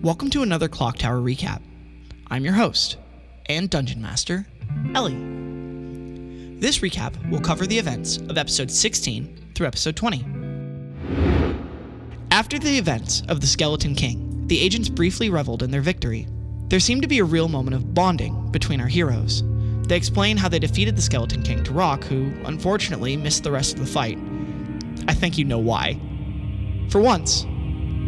Welcome to another ClockTower recap. I'm your host and Dungeon Master, Ellie. This recap will cover the events of episode 16 through episode 20. After the events of the Skeleton King, the agents briefly reveled in their victory. There seemed to be a real moment of bonding between our heroes. They explain how they defeated the Skeleton King to Rock, who unfortunately missed the rest of the fight. I think you know why. For once,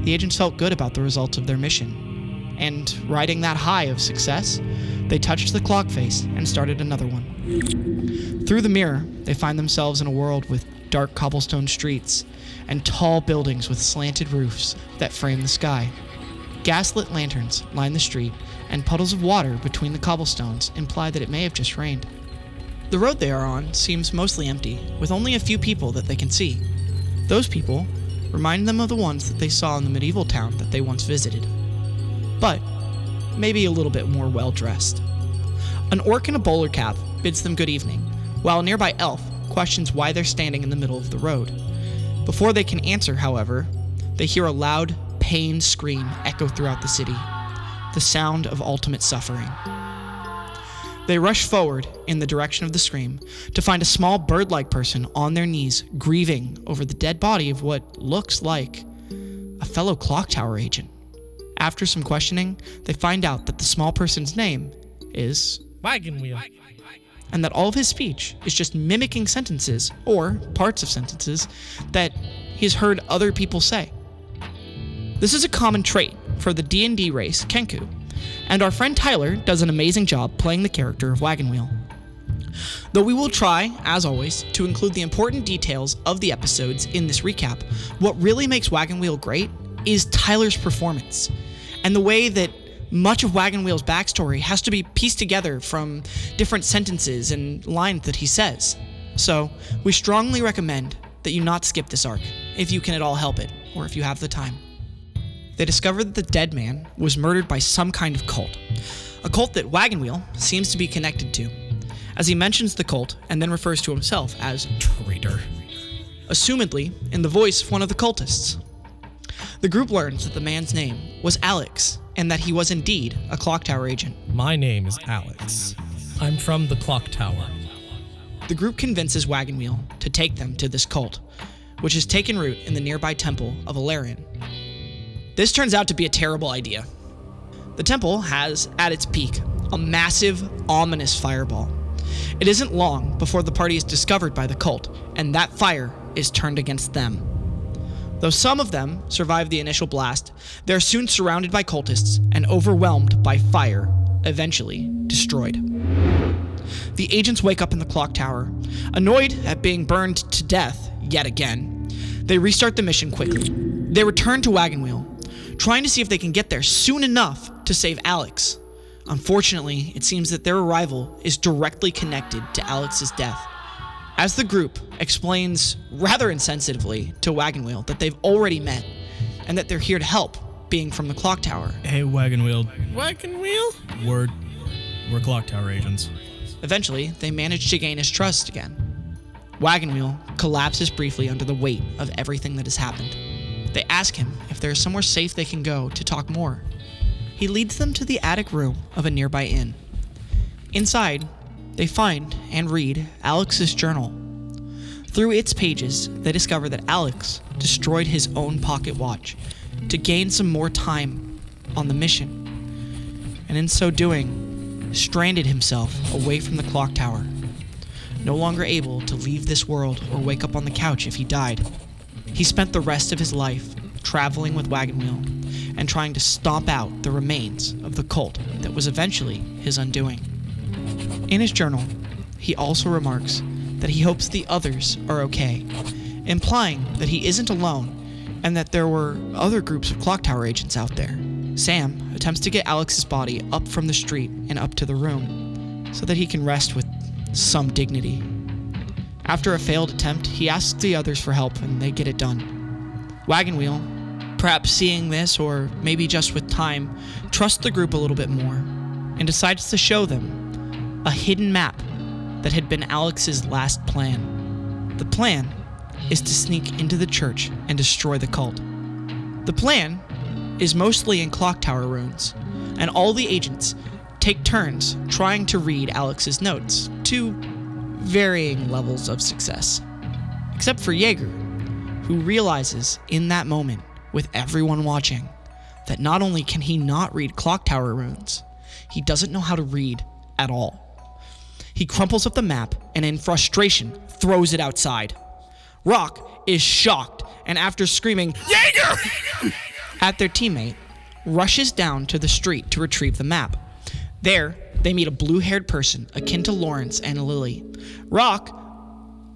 the agents felt good about the results of their mission, and riding that high of success, they touched the clock face and started another one. Through the mirror, they find themselves in a world with dark cobblestone streets and tall buildings with slanted roofs that frame the sky. Gaslit lanterns line the street, and puddles of water between the cobblestones imply that it may have just rained. The road they are on seems mostly empty, with only a few people that they can see. Those people remind them of the ones that they saw in the medieval town that they once visited, but maybe a little bit more well-dressed. An orc in a bowler cap bids them good evening, while a nearby elf questions why they're standing in the middle of the road. Before they can answer, however, they hear a loud, pained scream echo throughout the city, the sound of ultimate suffering. They rush forward in the direction of the scream to find a small bird-like person on their knees grieving over the dead body of what looks like a fellow ClockTower agent. After some questioning, they find out that the small person's name is Wagonwheel, and that all of his speech is just mimicking sentences, or parts of sentences, that he's heard other people say. This is a common trait for the D&D race Kenku, and our friend Tyler does an amazing job playing the character of Wagonwheel. Though we will try, as always, to include the important details of the episodes in this recap, what really makes Wagonwheel great is Tyler's performance, and the way that much of Wagonwheel's backstory has to be pieced together from different sentences and lines that he says. So, we strongly recommend that you not skip this arc, if you can at all help it, or if you have the time. They discover that the dead man was murdered by some kind of cult, a cult that Wagonwheel seems to be connected to, as he mentions the cult and then refers to himself as traitor, assumedly in the voice of one of the cultists. The group learns that the man's name was Alex, and that he was indeed a ClockTower agent. My name is Alex. I'm from the ClockTower. The group convinces Wagonwheel to take them to this cult, which has taken root in the nearby temple of Ellinthris. This turns out to be a terrible idea. The temple has, at its peak, a massive, ominous fireball. It isn't long before the party is discovered by the cult, and that fire is turned against them. Though some of them survive the initial blast, they're soon surrounded by cultists and overwhelmed by fire, eventually destroyed. The agents wake up in the clock tower, annoyed at being burned to death yet again. They restart the mission quickly. They return to Wagonwheel, trying to see if they can get there soon enough to save Alex. Unfortunately, it seems that their arrival is directly connected to Alex's death, as the group explains rather insensitively to Wagonwheel that they've already met, and that they're here to help, being from the clock tower. Hey, Wagonwheel. Wagonwheel? We're ClockTower agents. Eventually, they manage to gain his trust again. Wagonwheel collapses briefly under the weight of everything that has happened. They ask him if there is somewhere safe they can go to talk more. He leads them to the attic room of a nearby inn. Inside, they find and read Alex's journal. Through its pages, they discover that Alex destroyed his own pocket watch to gain some more time on the mission, and in so doing, stranded himself away from the clock tower, no longer able to leave this world or wake up on the couch if he died. He spent the rest of his life traveling with Wagonwheel and trying to stomp out the remains of the cult that was eventually his undoing. In his journal, he also remarks that he hopes the others are okay, implying that he isn't alone and that there were other groups of ClockTower agents out there. Sam attempts to get Alex's body up from the street and up to the room so that he can rest with some dignity. After a failed attempt, he asks the others for help and they get it done. Wagonwheel, perhaps seeing this or maybe just with time, trusts the group a little bit more and decides to show them a hidden map that had been Alex's last plan. The plan is to sneak into the church and destroy the cult. The plan is mostly in ClockTower runes, and all the agents take turns trying to read Alex's notes to varying levels of success. Except for Jaeger, who realizes in that moment, with everyone watching, that not only can he not read ClockTower runes, he doesn't know how to read at all. He crumples up the map and in frustration throws it outside. Rock is shocked and after screaming, "Jaeger!" at their teammate, rushes down to the street to retrieve the map. There, they meet a blue-haired person akin to Lawrence and Lily. Rock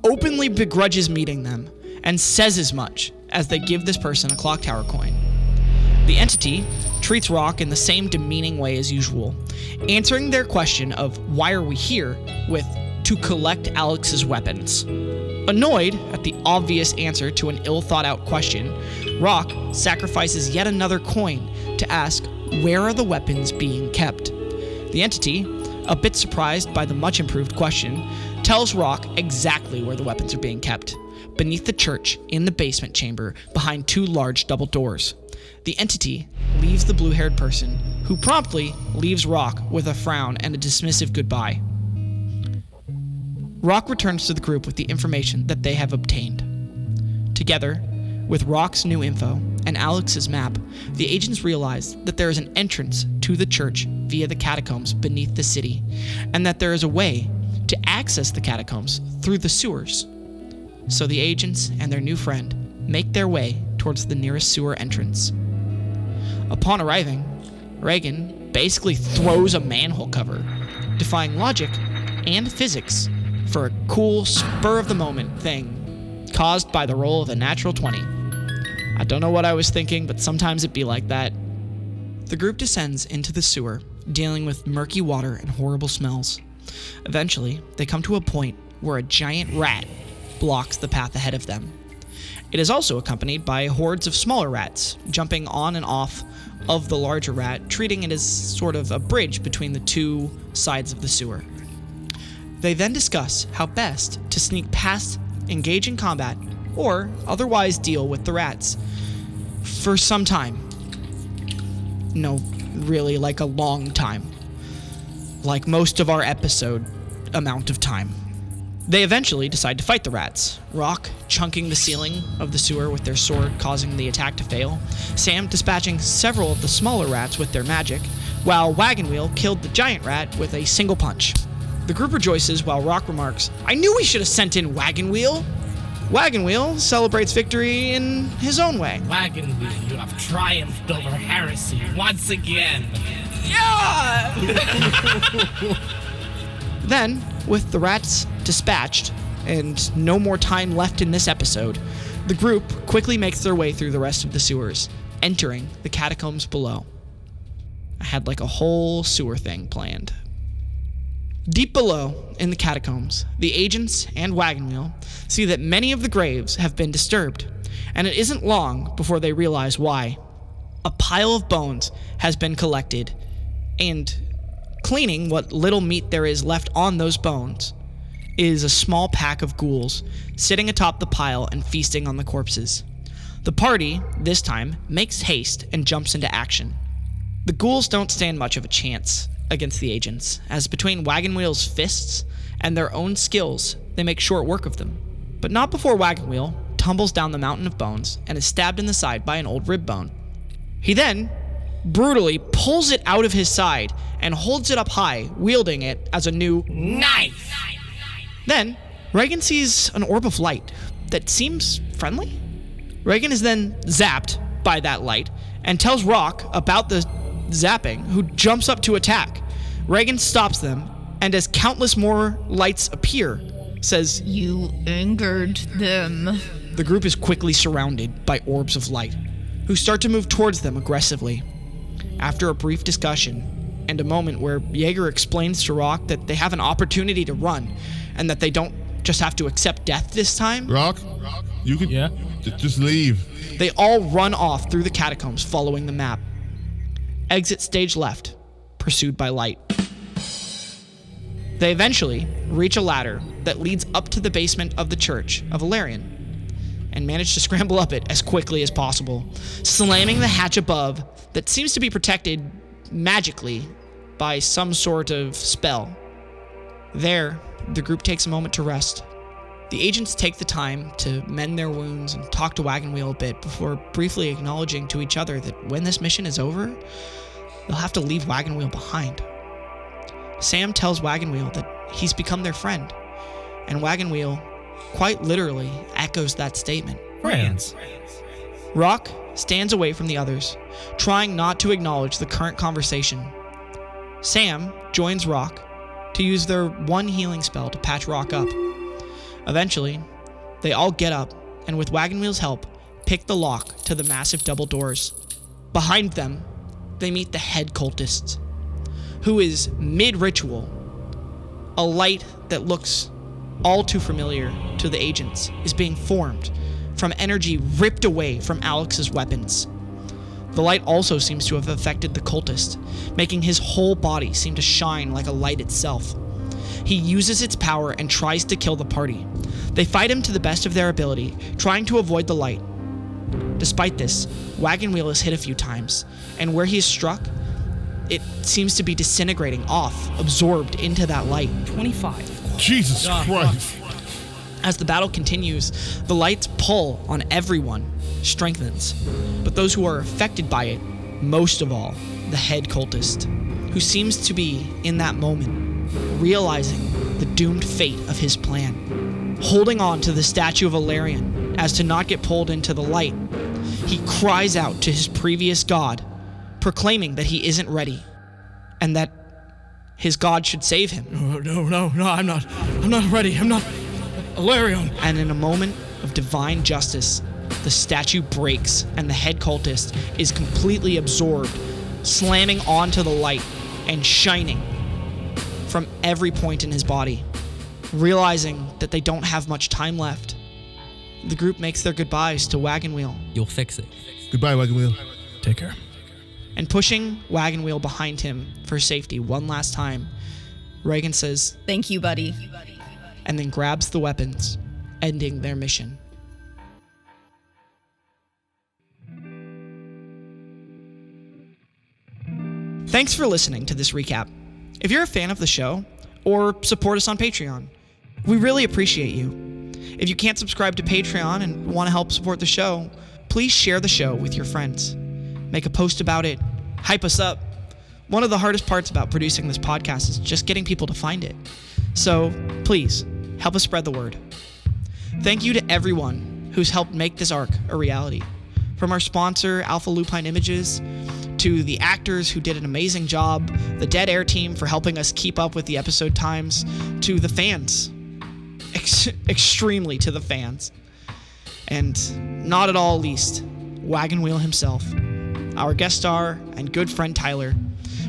openly begrudges meeting them and says as much as they give this person a ClockTower coin. The entity treats Rock in the same demeaning way as usual, answering their question of why are we here with to collect Alex's weapons. Annoyed at the obvious answer to an ill-thought-out question, Rock sacrifices yet another coin to ask where are the weapons being kept. The entity, a bit surprised by the much-improved question, tells Rock exactly where the weapons are being kept, beneath the church in the basement chamber behind two large double doors. The entity leaves the blue-haired person, who promptly leaves Rock with a frown and a dismissive goodbye. Rock returns to the group with the information that they have obtained. Together, with Rock's new info and Alex's map, the agents realize that there is an entrance to the church via the catacombs beneath the city, and that there is a way to access the catacombs through the sewers. So the agents and their new friend make their way towards the nearest sewer entrance. Upon arriving, Reagan basically throws a manhole cover, defying logic and physics for a cool spur-of-the-moment thing caused by the roll of a natural 20. I don't know what I was thinking, but sometimes it be like that. The group descends into the sewer, dealing with murky water and horrible smells. Eventually, they come to a point where a giant rat blocks the path ahead of them. It is also accompanied by hordes of smaller rats, jumping on and off of the larger rat, treating it as sort of a bridge between the two sides of the sewer. They then discuss how best to sneak past, engage in combat, or otherwise deal with the rats for some time. No, really, like a long time. Like most of our episode amount of time. They eventually decide to fight the rats, Rock chunking the ceiling of the sewer with their sword, causing the attack to fail, Sam dispatching several of the smaller rats with their magic, while Wagonwheel killed the giant rat with a single punch. The group rejoices while Rock remarks, "I knew we should have sent in Wagonwheel." Wagonwheel celebrates victory in his own way. Wagonwheel, you have triumphed over heresy once again. Yeah! Then, with the rats dispatched, and no more time left in this episode, the group quickly makes their way through the rest of the sewers, entering the catacombs below. I had like a whole sewer thing planned. Deep below, in the catacombs, the agents and Wagonwheel see that many of the graves have been disturbed, and it isn't long before they realize why. A pile of bones has been collected, and cleaning what little meat there is left on those bones is a small pack of ghouls sitting atop the pile and feasting on the corpses. The party, this time, makes haste and jumps into action. The ghouls don't stand much of a chance against the agents, as between Wagonwheel's fists and their own skills, they make short work of them. But not before Wagonwheel tumbles down the mountain of bones and is stabbed in the side by an old rib bone. He then brutally pulls it out of his side and holds it up high, wielding it as a new knife. Then, Reagan sees an orb of light that seems friendly. Reagan is then zapped by that light and tells Rock about the zapping, who jumps up to attack. Reagan stops them, and as countless more lights appear, says, "You angered them." The group is quickly surrounded by orbs of light, who start to move towards them aggressively. After a brief discussion, and a moment where Jaeger explains to Rock that they have an opportunity to run, and that they don't just have to accept death this time, Rock, you can just leave. They all run off through the catacombs following the map. Exit stage left, pursued by light. They eventually reach a ladder that leads up to the basement of the Church of Valerian. and manage to scramble up it as quickly as possible, slamming the hatch above that seems to be protected magically by some sort of spell. There, the group takes a moment to rest. The agents take the time to mend their wounds and talk to Wagonwheel a bit before briefly acknowledging to each other that when this mission is over, they'll have to leave Wagonwheel behind. Sam tells Wagonwheel that he's become their friend, and Wagonwheel quite literally echoes that statement. Friends. Rock stands away from the others, trying not to acknowledge the current conversation. Sam joins Rock to use their one healing spell to patch Rock up. Eventually, they all get up, and with Wagonwheel's help, pick the lock to the massive double doors. Behind them, they meet the head cultist, who is mid-ritual. A light that looks all too familiar to the agents is being formed from energy ripped away from Alex's weapons. The light also seems to have affected the cultist, making his whole body seem to shine like a light itself. He uses its power and tries to kill the party. They fight him to the best of their ability, trying to avoid the light. Despite this, Wagonwheel is hit a few times, and where he is struck, it seems to be disintegrating off, absorbed into that light. 25. Jesus Christ. As the battle continues, the light's pull on everyone strengthens, but those who are affected by it, most of all, the head cultist, who seems to be, in that moment, realizing the doomed fate of his plan. Holding on to the statue of Valerian as to not get pulled into the light, he cries out to his previous god, proclaiming that he isn't ready, and that his god should save him. No, I'm not ready. I'm not Valerian. And in a moment of divine justice, the statue breaks and the head cultist is completely absorbed, slamming onto the light and shining from every point in his body. Realizing that they don't have much time left, the group makes their goodbyes to Wagonwheel. You'll fix it. Goodbye, Wagonwheel. Take care. And pushing Wagonwheel behind him for safety one last time, Reagan says, Thank you, buddy. and then grabs the weapons, ending their mission. Thanks for listening to this recap. If you're a fan of the show, or support us on Patreon, we really appreciate you. If you can't subscribe to Patreon and want to help support the show, please share the show with your friends. Make a post about it, hype us up. One of the hardest parts about producing this podcast is just getting people to find it. So please, help us spread the word. Thank you to everyone who's helped make this arc a reality. From our sponsor, Alpha Lupine Images, to the actors who did an amazing job, the Dead Air team for helping us keep up with the episode times, to the fans. Extremely to the fans. And not at all least, Wagonwheel himself, our guest star and good friend Tyler.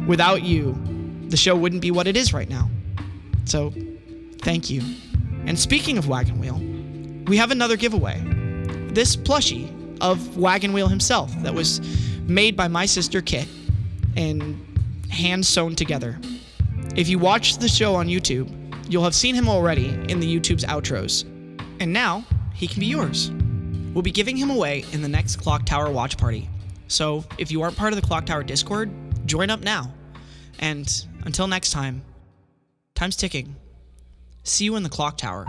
Without you, the show wouldn't be what it is right now. So, thank you. And speaking of Wagonwheel, we have another giveaway. This plushie of Wagonwheel himself that was made by my sister Kit and hand sewn together. If you watch the show on YouTube, you'll have seen him already in the YouTube's outros. And now, he can be yours. We'll be giving him away in the next ClockTower watch party. So if you aren't part of the ClockTower Discord, join up now. And until next time, time's ticking. See you in the ClockTower.